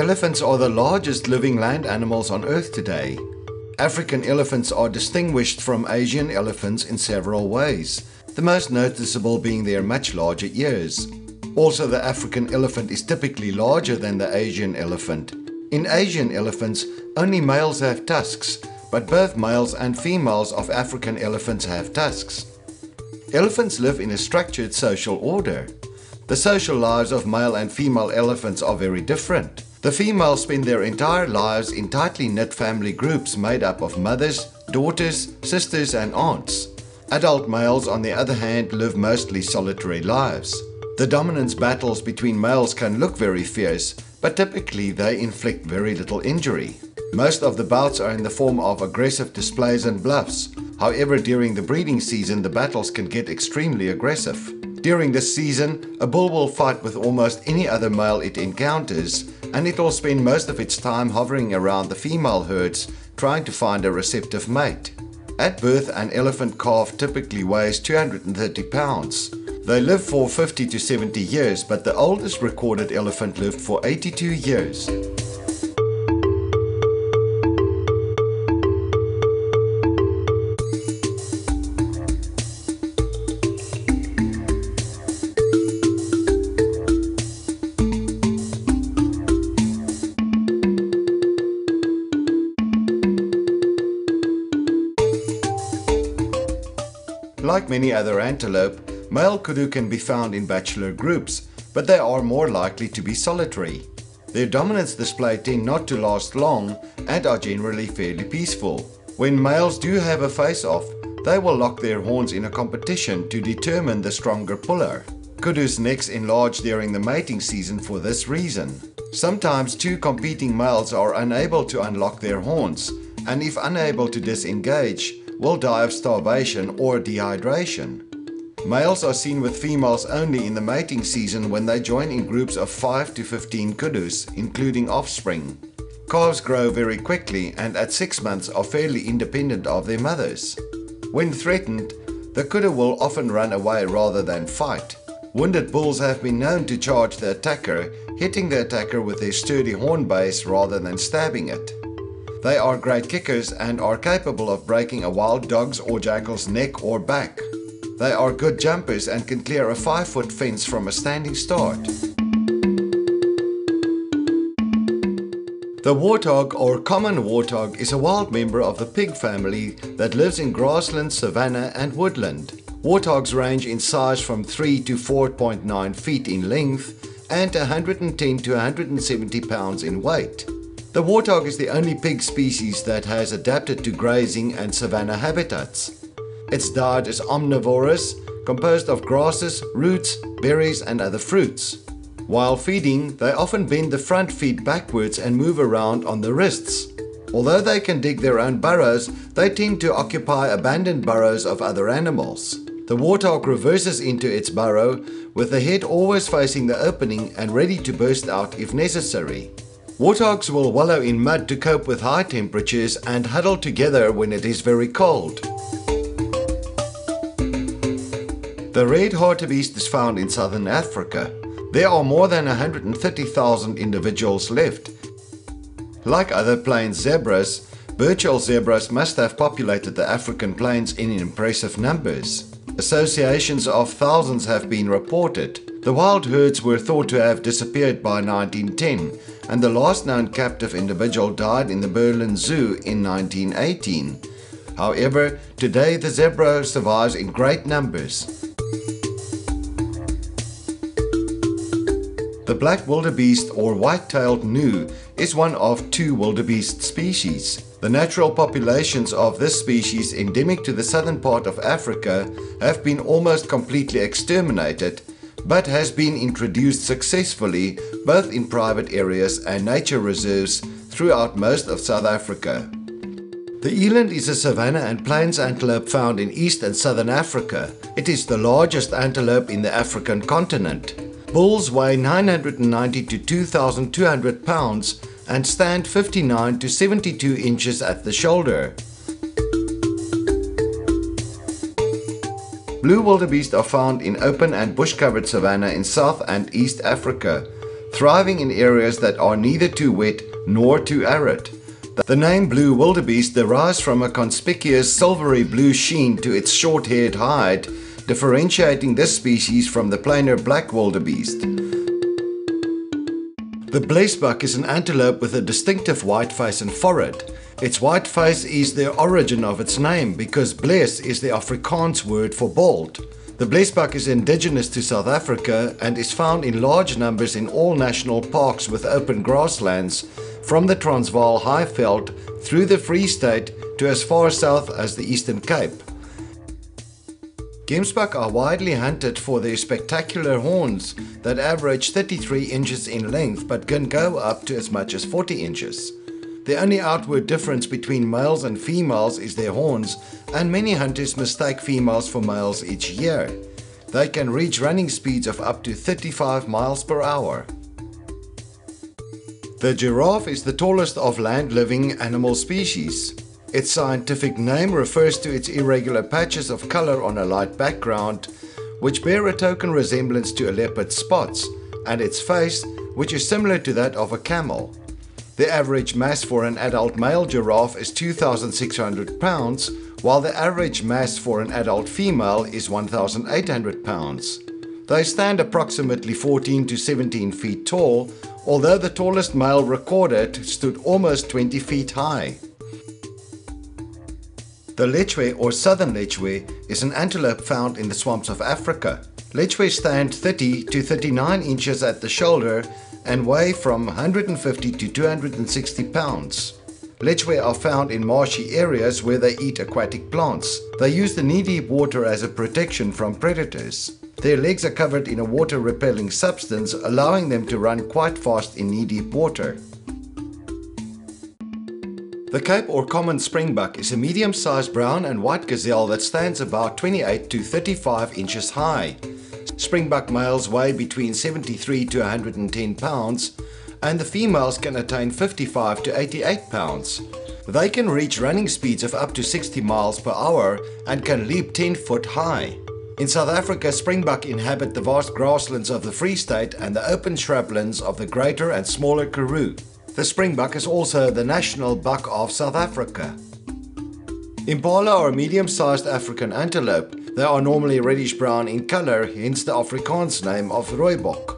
Elephants are the largest living land animals on Earth today. African elephants are distinguished from Asian elephants in several ways, the most noticeable being their much larger ears. Also, the African elephant is typically larger than the Asian elephant. In Asian elephants, only males have tusks, but both males and females of African elephants have tusks. Elephants live in a structured social order. The social lives of male and female elephants are very different. The females spend their entire lives in tightly knit family groups made up of mothers, daughters, sisters and aunts. Adult males, on the other hand, live mostly solitary lives. The dominance battles between males can look very fierce, but typically they inflict very little injury. Most of the bouts are in the form of aggressive displays and bluffs. However, during the breeding season, the battles can get extremely aggressive. During this season, a bull will fight with almost any other male it encounters, and it will spend most of its time hovering around the female herds, trying to find a receptive mate. At birth, an elephant calf typically weighs 230 pounds. They live for 50 to 70 years, but the oldest recorded elephant lived for 82 years. Like many other antelope, male kudu can be found in bachelor groups, but they are more likely to be solitary. Their dominance display tend not to last long and are generally fairly peaceful. When males do have a face-off, they will lock their horns in a competition to determine the stronger puller. Kudus' necks enlarge during the mating season for this reason. Sometimes two competing males are unable to unlock their horns, and if unable to disengage, will die of starvation or dehydration. Males are seen with females only in the mating season when they join in groups of 5 to 15 kudus, including offspring. Calves grow very quickly and at 6 months are fairly independent of their mothers. When threatened, the kudu will often run away rather than fight. Wounded bulls have been known to charge the attacker, hitting the attacker with their sturdy horn base rather than stabbing it. They are great kickers and are capable of breaking a wild dog's or jackal's neck or back. They are good jumpers and can clear a 5-foot fence from a standing start. The warthog or common warthog is a wild member of the pig family that lives in grassland, savanna and woodland. Warthogs range in size from 3 to 4.9 feet in length and 110 to 170 pounds in weight. The warthog is the only pig species that has adapted to grazing and savanna habitats. Its diet is omnivorous, composed of grasses, roots, berries and other fruits. While feeding, they often bend the front feet backwards and move around on the wrists. Although they can dig their own burrows, they tend to occupy abandoned burrows of other animals. The warthog reverses into its burrow, with the head always facing the opening and ready to burst out if necessary. Warthogs will wallow in mud to cope with high temperatures and huddle together when it is very cold. The red hartebeest is found in southern Africa. There are more than 130,000 individuals left. Like other plains zebras, Burchell's zebras must have populated the African plains in impressive numbers. Associations of thousands have been reported. The wild herds were thought to have disappeared by 1910, and the last known captive individual died in the Berlin Zoo in 1918. However, today the zebra survives in great numbers. The black wildebeest or white-tailed gnu is one of 2 wildebeest species. The natural populations of this species endemic to the southern part of Africa have been almost completely exterminated, but has been introduced successfully both in private areas and nature reserves throughout most of South Africa. The eland is a savanna and plains antelope found in East and Southern Africa. It is the largest antelope in the African continent. Bulls weigh 990 to 2,200 pounds and stand 59 to 72 inches at the shoulder. Blue wildebeest are found in open and bush-covered savanna in South and East Africa. thriving in areas that are neither too wet nor too arid. The name blue wildebeest derives from a conspicuous silvery blue sheen to its short-haired hide, differentiating this species from the plainer black wildebeest. The BLESBUCK is an antelope with a distinctive white face and forehead. Its white face is the origin of its name because bles is the Afrikaans word for bald. The BLESBUCK is indigenous to South Africa and is found in large numbers in all national parks with open grasslands, from the Transvaal Highveld through the Free State to as far south as the Eastern Cape. GEMSBUCK are widely hunted for their spectacular horns that average 33 inches in length but can go up to as much as 40 inches. The only outward difference between males and females is their horns, and many hunters mistake females for males each year. They can reach running speeds of up to 35 miles per hour. The giraffe is the tallest of land-living animal species. Its scientific name refers to its irregular patches of color on a light background, which bear a token resemblance to a leopard's spots, and its face, which is similar to that of a camel. The average mass for an adult male giraffe is 2,600 pounds, while the average mass for an adult female is 1,800 pounds. They stand approximately 14 to 17 feet tall, although the tallest male recorded stood almost 20 feet high. The LECHWE or southern LECHWE is an antelope found in the swamps of Africa. LECHWE stand 30 to 39 inches at the shoulder and weigh from 150 to 260 pounds. LECHWE are found in marshy areas where they eat aquatic plants. They use the knee-deep water as a protection from predators. Their legs are covered in a water-repelling substance, allowing them to run quite fast in knee-deep water. The Cape or common springbuck is a medium-sized brown and white gazelle that stands about 28 to 35 inches high. Springbuck males weigh between 73 to 110 pounds, and the females can attain 55 to 88 pounds. They can reach running speeds of up to 60 miles per hour and can leap 10 foot high. In South Africa, springbuck inhabit the vast grasslands of the Free State and the open shrublands of the greater and smaller Kudu. The springbuck is also the national buck of South Africa. Impala are a medium-sized African antelope. They are normally reddish-brown in color, hence the Afrikaans name of rooibok.